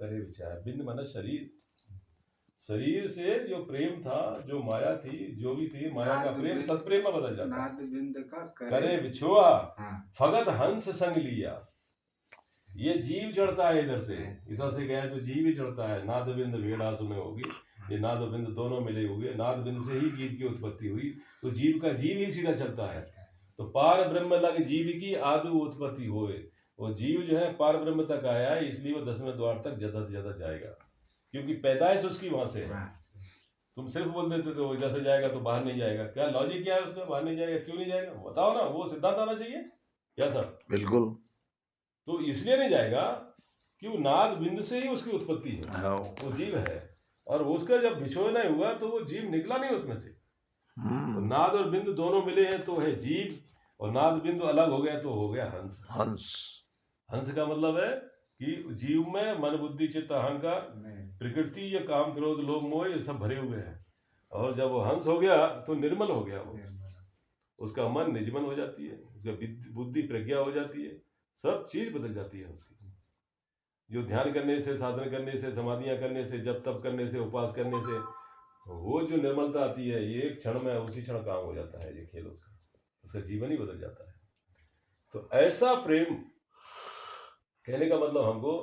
करे विचार। बिंद माना शरीर, शरीर से जो प्रेम था, जो माया थी, जो भी थी माया का प्रेम सतप्रेम में बदल जाता है। बिंद का करे विछोआ हाँ। फगत हंस संग लिया। ये जीव चढ़ता है इधर से, इधर से गया तो जीव ही चढ़ता है। नाद बिंद भेड़ा सुने होगी, ये नाद बिंद दोनों मिले हुए, नाद बिंद से ही जीव की उत्पत्ति हुई, तो जीव का जीव ही सीधा चलता है। तो पार ब्रह्म लग जीव की आदि उत्पत्ति होए, वो जीव जो है पार ब्रह्म तक आया है, इसलिए वो 10वें द्वार तक ज्यादा से ज्यादा जाएगा, क्योंकि पैदाइश उसकी वहां से है। तुम सिर्फ बोल देते तो इधर से जाएगा तो बाहर नहीं जाएगा, क्या लॉजिक क्या है उसमें, बाहर नहीं जाएगा, क्यों नहीं जाएगा बताओ ना, वो सिद्धांत आना चाहिए क्या सर? बिल्कुल। तो इसलिए नहीं जाएगा कि वो नाद बिंदु से ही उसकी उत्पत्ति है, वो जीव है, और उसका जब विछोह नहीं हुआ तो वो जीव निकला नहीं उसमें से। तो नाद और बिंदु दोनों मिले हैं तो है जीव, और नाद बिंदु अलग हो गया तो हो गया हंस। हंस, हंस का मतलब है कि जीव में मन बुद्धि चित्त अहंकार प्रकृति ये काम क्रोध लोभ मोह ये सब भरे हुए हैं, और जब वो हंस हो गया तो निर्मल हो गया, वो उसका मन निजमन हो जाती है, उसका बुद्धि प्रज्ञा हो जाती है, सब चीज बदल जाती है उसकी। जो ध्यान करने से, साधन करने से, समाधियां करने से, जप तप करने से, उपास करने से वो जो निर्मलता आती है, ये एक क्षण में उसी क्षण काम हो जाता है, ये खेल उसका जीवन ही बदल जाता है। तो ऐसा प्रेम कहने का मतलब हमको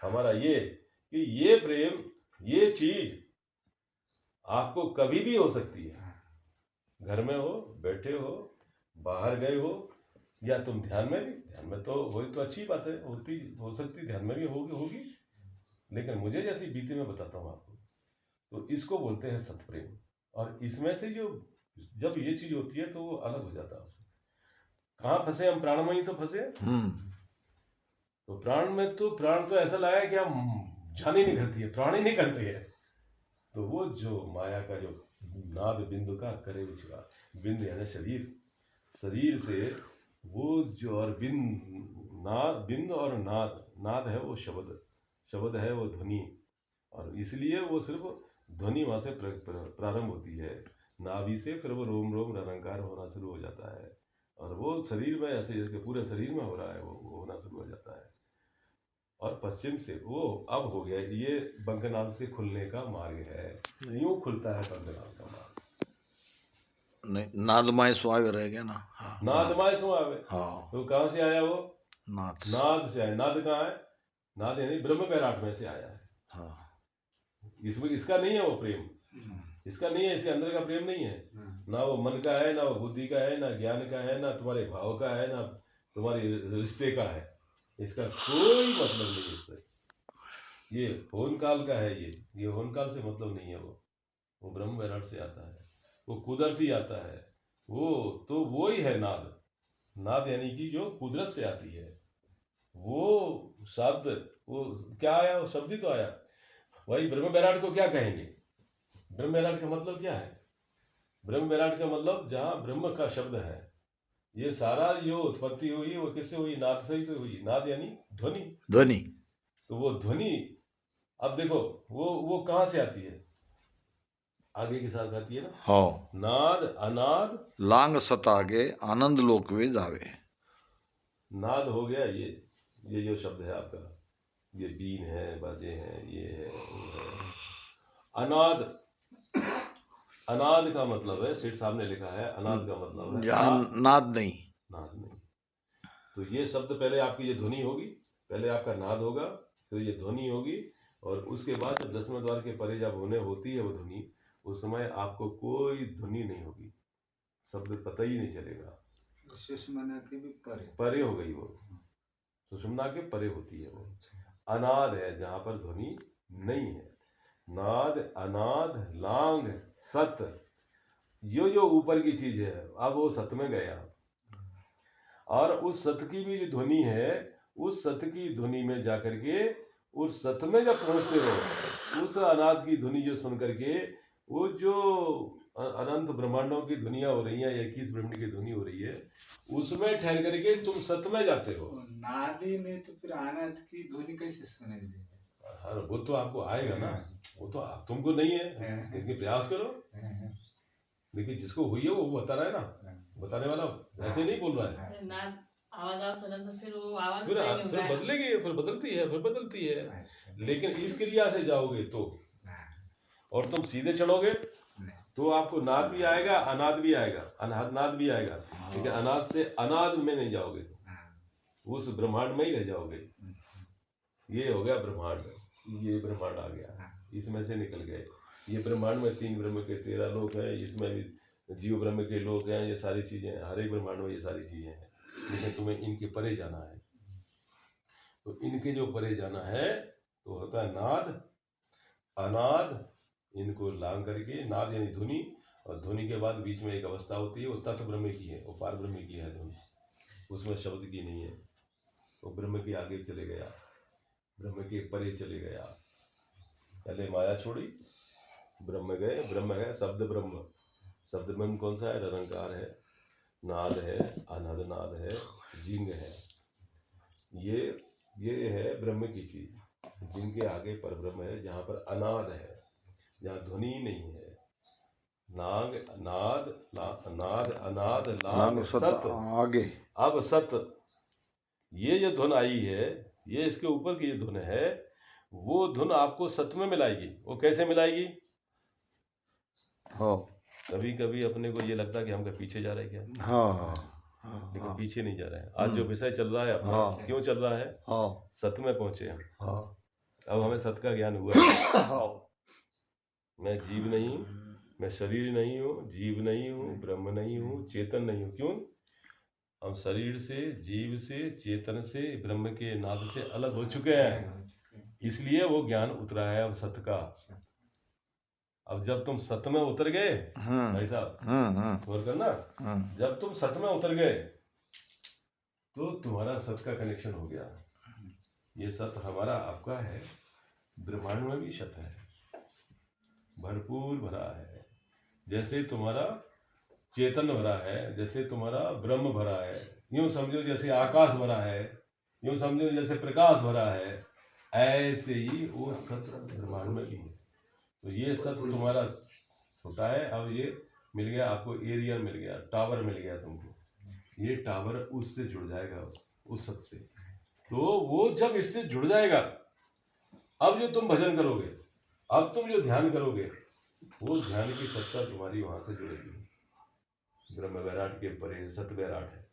हमारा ये कि ये प्रेम, ये चीज आपको कभी भी हो सकती है, घर में हो, बैठे हो, बाहर गए हो, या तुम ध्यान में तो वही तो अच्छी बात है, होती हो सकती, ध्यान में भी होगी, लेकिन मुझे जैसी बीती में बताता हूँ आपको, तो इसको बोलते हैं सतप्रेम। और इसमें से जो जब ये चीज होती है तो वो अलग हो जाता है उससे। कहाँ फंसे हम? प्राण में ही तो फंसे। तो प्राण में तो प्राण तो ऐसा लगा है कि हम जान ही नहीं करती है, प्राण ही नहीं करते है। तो वो जो माया का जो नाद बिंदु का करे विचार, बिंद यानी शरीर, शरीर से वो जो, और बिंद और नाद है वो शब्द है वो ध्वनि, और इसलिए वो सिर्फ ध्वनि वहां से प्रारंभ होती है नाभि से, फिर वो रोम रोम रंकार होना शुरू हो जाता है, और वो शरीर में ऐसे जैसे पूरे शरीर में हो रहा है, वो होना शुरू हो जाता है। और पश्चिम से वो अब हो गया, ये बंकनाद से खुलने का मार्ग है, यूं खुलता है बंकनाद का मार्ग। नहीं, नादमय स्वावे रह गया ना। हाँ, नादमय स्वावे। हाँ, तो कहाँ से आया वो? नाद से आया। नाद कहाँ है? नाद यानी ब्रह्म बैराट में से आया है। हाँ। इसमें इसका नहीं है वो प्रेम, इसका नहीं है, इसके अंदर का प्रेम नहीं है, ना वो मन का है, ना वो बुद्धि का है, ना ज्ञान का है, ना तुम्हारे भाव का है, ना तुम्हारे रिश्ते का है, इसका कोई मतलब नहीं इससे। ये होन काल का है, ये होन काल से मतलब नहीं है। वो ब्रह्म बैराट से आता है, वो कुदरती आता है, वो तो वो ही है नाद यानी कि जो कुदरत से आती है। वो शब्द, वो क्या आया? वो शब्द ही तो आया। वही ब्रह्म बैराट को क्या कहेंगे? ब्रह्म बैराट का मतलब क्या है? ब्रह्म बैराट का मतलब जहाँ ब्रह्म का शब्द है, ये सारा जो उत्पत्ति हुई है वो किससे हुई? नाद से ही तो हुई। नाद यानी ध्वनि। तो वो ध्वनि, अब देखो वो कहाँ से आती है? आगे के साथ आती है ना। हाँ। नाद अनाद लांग सतागे आनंद लोक वे जावे। नाद हो गया ये जो शब्द है आपका, ये बीन है, बाजे हैं, ये है, वो है। अनाद का मतलब है, सेठ साहब ने लिखा है, अनाद का मतलब है नाद नहीं। तो ये शब्द पहले आपकी ये ध्वनि होगी, पहले आपका नाद होगा, फिर ये ध्वनि होगी, और उसके बाद जब 10वें द्वार के परे जब होती है वो ध्वनि, उस समय आपको कोई ध्वनि नहीं होगी, शब्द पता ही नहीं चलेगा। सुषुम्ना के भी परे हो गई वो, सुषुम्ना के परे होती है वो। अनाद है जहां पर ध्वनि नहीं है। नाद अनाद लांग सत, जो ऊपर की चीज है, अब वो सत में गया, और उस सत की भी जो ध्वनि है, उस सत की ध्वनि में जाकर के उस सत में जब पहुंचते हो, उस अनाद की ध्वनि जो सुन करके, वो जो अनंत ब्रह्मांडों की ध्वनियां हो रही है, 21 ब्रह्मांड की ध्वनि हो रही है, उसमें ठहर करके तुम सत में जाते हो। नादी में तो फिर अनाद की ध्वनि कैसे सुनेगी? वो तो आपको आएगा ना, वो तो तुमको नहीं है, लेकिन प्रयास करो। देखिए जिसको हुई है वो बता रहा है ना, बताने वाला ऐसे नहीं बोल रहा है। आवाज आवाज सुना तो फिर वो आवाज फिर सही नहीं फिर होगा। बदलेगी, फिर बदलती है, फिर बदलती है। अच्छा। लेकिन इस क्रिया से जाओगे तो, हाँ, और तुम सीधे चढ़ोगे नहीं। तो आपको नाद भी आएगा, अनाद भी आएगा, नाद भी आएगा, लेकिन अनाद से अनाद में नहीं जाओगे, हाँ, उस ब्रह्मांड में ही रह जाओगे। अच्छा। ये हो गया ब्रह्मांड, ये ब्रह्मांड आ गया, हाँ, इसमें से निकल गए। ये ब्रह्मांड में 3 ब्रह्म के 13 लोक हैं, इसमें भी जीव ब्रह्म के लोक हैं, ये सारी चीजें हैं, हर एक ब्रह्मांड में ये सारी चीजें हैं। लेकिन तुम्हें इनके परे जाना है, तो इनके जो परे जाना है तो होता है नाद, अनाद, इनको लांग करके, नाद यानी ध्वनि, और ध्वनि के बाद बीच में एक अवस्था होती है, वो तत्व ब्रह्म की है, वो पार ब्रह्म की है ध्वनि, उसमें शब्द की नहीं है। वो ब्रह्म के आगे चले गया, ब्रह्म के परे चले गया। पहले माया छोड़ी, ब्रह्म गए, ब्रह्म है शब्द ब्रह्म। शब्द ब्रह्म कौन सा है? निरंकार है, नाद है, अनाद नाद है, जिंग है। ये है ब्रह्म की चीज। जिनके आगे पर ब्रह्म है, जहाँ पर अनाद है, जहाँ ध्वनि नहीं है। नाग नाद नाद अनाद लांग सत। आगे अब सत, ये जो धुन आई है, ये इसके ऊपर की जो धुन है, वो धुन आपको सत में मिलाएगी। वो कैसे मिलाएगी? हो कभी कभी अपने को ये लगता है कि हम कहीं पीछे जा रहे हैं क्या, हाँ हाँ लेकिन हाँ पीछे नहीं जा रहे हैं। आज जो विषय चल रहा है अपना, हाँ। क्यों चल रहा है? हाँ सत में पहुंचे हम। हाँ अब हमें सत का ज्ञान हुआ है। हाँ मैं जीव नहीं हूँ, मैं शरीर नहीं हूँ, जीव नहीं हूँ, ब्रह्म नहीं हूँ, चेतन नहीं हूँ। क्यों? हम शरीर से, जीव से, चेतन से, ब्रह्म के नाद से अलग हो चुके हैं, इसलिए वो ज्ञान उतरा है अब सत का। अब जब तुम सत में उतर गए भाई साहब, गौर करना, जब तुम सत में उतर गए तो तुम्हारा सत का कनेक्शन हो गया। ये सत हमारा आपका है, ब्रह्मांड में भी सत है, भरपूर भरा है। जैसे तुम्हारा चेतन भरा है, जैसे तुम्हारा ब्रह्म भरा है, यूं समझो जैसे आकाश भरा है, यूं समझो जैसे प्रकाश भरा है, ऐसे ही वो सत ब्रह्मांड में भी है। तो ये सत तुम्हारा छोटा है, अब ये मिल गया आपको, एरिया मिल गया, टावर मिल गया तुमको। ये टावर उससे जुड़ जाएगा, उस सत से। तो वो जब इससे जुड़ जाएगा, अब जो तुम भजन करोगे, अब तुम जो ध्यान करोगे, वो ध्यान की सत्ता तुम्हारी वहां से जुड़ेगी। ब्रह्म वैराट के परे सत वैराट है।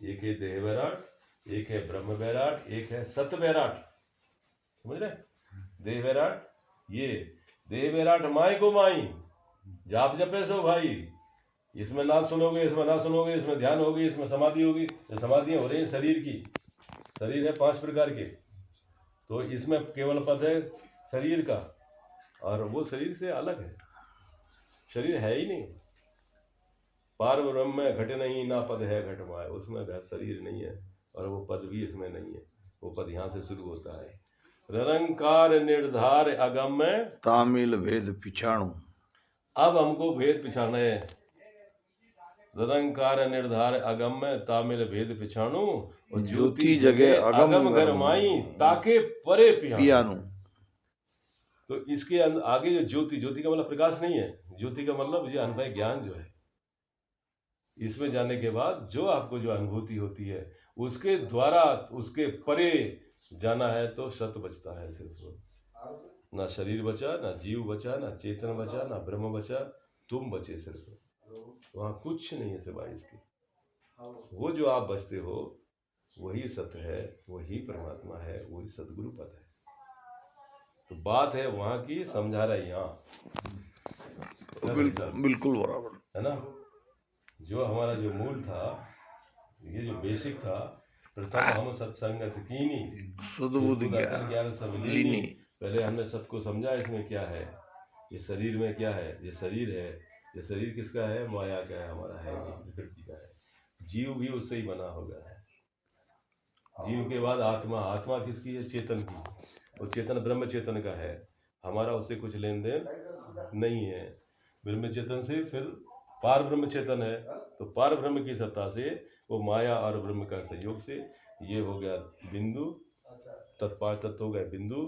एक है देह वैराट, एक है ब्रह्म वैराट, एक है सत वैराट। समझ रहे? देह वैराट, ये देह वैराट माई को माई, जाप जपे सो भाई। इसमें ना सुनोगे, इसमें ना सुनोगे, इसमें ध्यान होगी, इसमें समाधि होगी। तो समाधियाँ हो रही हैं शरीर की। शरीर है 5 प्रकार के, तो इसमें केवल पद है शरीर का, और वो शरीर से अलग है, शरीर है ही नहीं। पार ब्रह्म में घट नहीं ना पद है घट माय, उसमें शरीर नहीं है, और वो पद भी इसमें नहीं है। वो पद यहाँ से शुरू होता है, निरंकार निर्धार अगम में तामिल भेद पिछाणु। अब हमको भेद पिछाना है। निरंकार निर्धार अगम में तामिल भेद पिछाणु, और ज्योति जगह अगम गरमाई ताके परे पियानु। तो इसके आगे जो ज्योति, ज्योति का मतलब प्रकाश नहीं है, ज्योति का मतलब ये अनुभव ज्ञान जो है। इसमें जाने के बाद जो आपको जो अनुभूति होती है, उसके द्वारा उसके परे जाना है, तो सत बचता है सिर्फ। ना शरीर बचा, ना जीव बचा, ना चेतन बचा, ना ब्रह्म बचा, तुम बचे सिर्फ। वहाँ कुछ नहीं है सिवाय इसके। वो जो आप बचते हो वही सत्य है, वही परमात्मा है, वही सदगुरु पद है। तो बात है वहाँ की, समझा रहा है यहाँ। बिल्कुल बराबर है ना? जो हमारा जो मूल था, ये जो बेसिक था, प्रथम हम सत्संगत कीनी, शुद्ध बुद्ध ज्ञान सब लीनी। पहले हमने सबको समझा इसमें क्या है, ये शरीर में क्या है। ये शरीर है, ये शरीर किसका है? माया का है, हमारा है नहीं, प्रकृति का है। जीव भी उससे ही बना होगा है। जीव के बाद आत्मा, आत्मा किसकी है? चेतन की। वो चेतन ब्रह्म चेतन का है, हमारा उससे कुछ लेन देन नहीं है। ब्रह्म चेतन से फिर पार ब्रह्म चेतन है, तो पार ब्रह्म की सत्ता से, वो माया और ब्रह्म का सहयोग से ये हो गया बिंदु, तत्पांच तत्व हो गए बिंदु,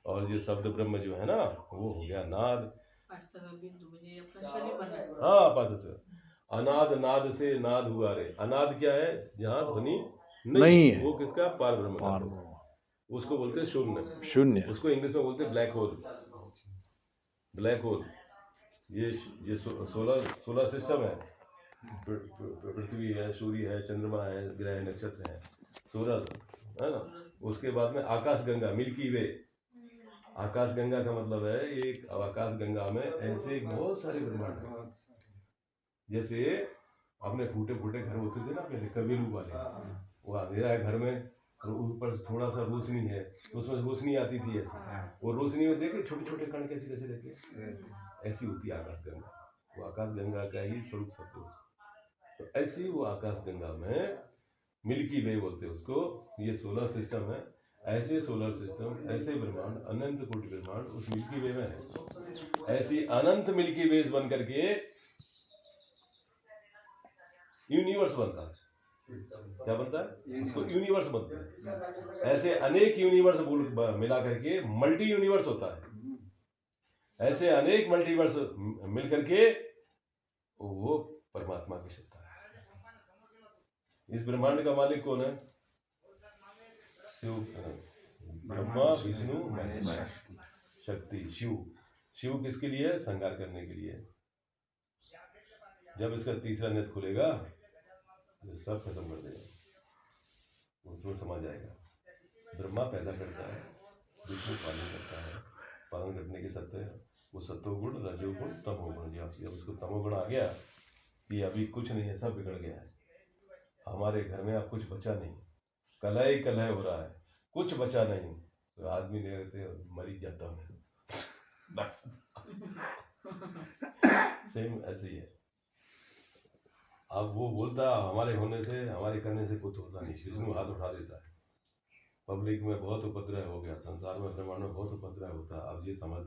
और जो शब्द ब्रह्म जो है ना, वो हो गया नाद। बिंदु मुझे अपना शरीर बनना है। हाँ, 5 तत्व। अनाद नाद से नाद हुआ रे। अनाद क्या है? जहाँ ध्वनि नहीं है। वो किसका? पार ब्रह्म का। पार उसको बोलते हैं शून्य। शून्य। उसको इंग्लिश में बोलते हैं ब्लैक होल। ब्लैक होल ये 16 सिस्टम है। पृथ्वी है, सूर्य है, चंद्रमा है, ग्रह नक्षत्र है, 16 है ना। उसके बाद में आकाश गंगा, मिल्की वे। आकाश गंगा का मतलब है एक आकाश गंगा में ऐसे बहुत सारे ब्रह्मांड हैं। बहुत सारे। जैसे अपने फूटे फूटे घर होते थे ना पहले, कबीलू वाले, वो अंधेरा है घर में और ऊपर थोड़ा सा रोशनी है तो उसमें रोशनी आती थी ऐसी। वो रोशनी में देखे छोटे छोटे कण कैसे कैसे रहते, ऐसी होती है आकाश गंगा। वो आकाश गंगा का ही स्वरूप सत्य। तो ऐसी वो आकाश गंगा में मिल्की वे बोलते हैं उसको। ये 16 सिस्टम है। ऐसे सोलर सिस्टम, ऐसे ब्रह्मांड, अनंत कोटि ब्रह्मांड उस मिल्की वे में है। ऐसी अनंत मिल्की वेज बन करके यूनिवर्स बनता है। क्या बनता है? उसको यूनिवर्स बनता है। ऐसे अनेक यूनिवर्स मिला करके मल्टी यूनिवर्स होता है। ऐसे अनेक मल्टीवर्स मिल करके वो परमात्मा की सत्ता है। इस ब्रह्मांड का मालिक कौन है? शिव, ब्रह्मा विष्णु महेश, शक्ति। शिव किसके लिए? संहार करने के लिए। जब इसका तीसरा नेत्र खुलेगा तो सब खत्म कर देगा, उसमें समा जाएगा। ब्रह्मा पैदा करता है, विष्णु पालन करता है। पालन करने के सत्य वो सत्वगुण, रजोगुण, तमोगुण। जब उसको तमोगुण आ गया कि अभी कुछ नहीं है, सब बिगड़ गया है, हमारे घर में अब कुछ बचा नहीं, कलह ही कलह हो रहा है, कुछ बचा नहीं, तो आदमी देखते मरी जाता हूँ। सेम ऐसे ही है। अब वो बोलता हमारे होने से, हमारे करने से कुछ होता नहीं। विष्णु हाथ उठा देता है। पब्लिक में बहुत उपद्रव हो गया, संसार में ब्रह्मांड में बहुत उपद्रव होता है। अब ये समझ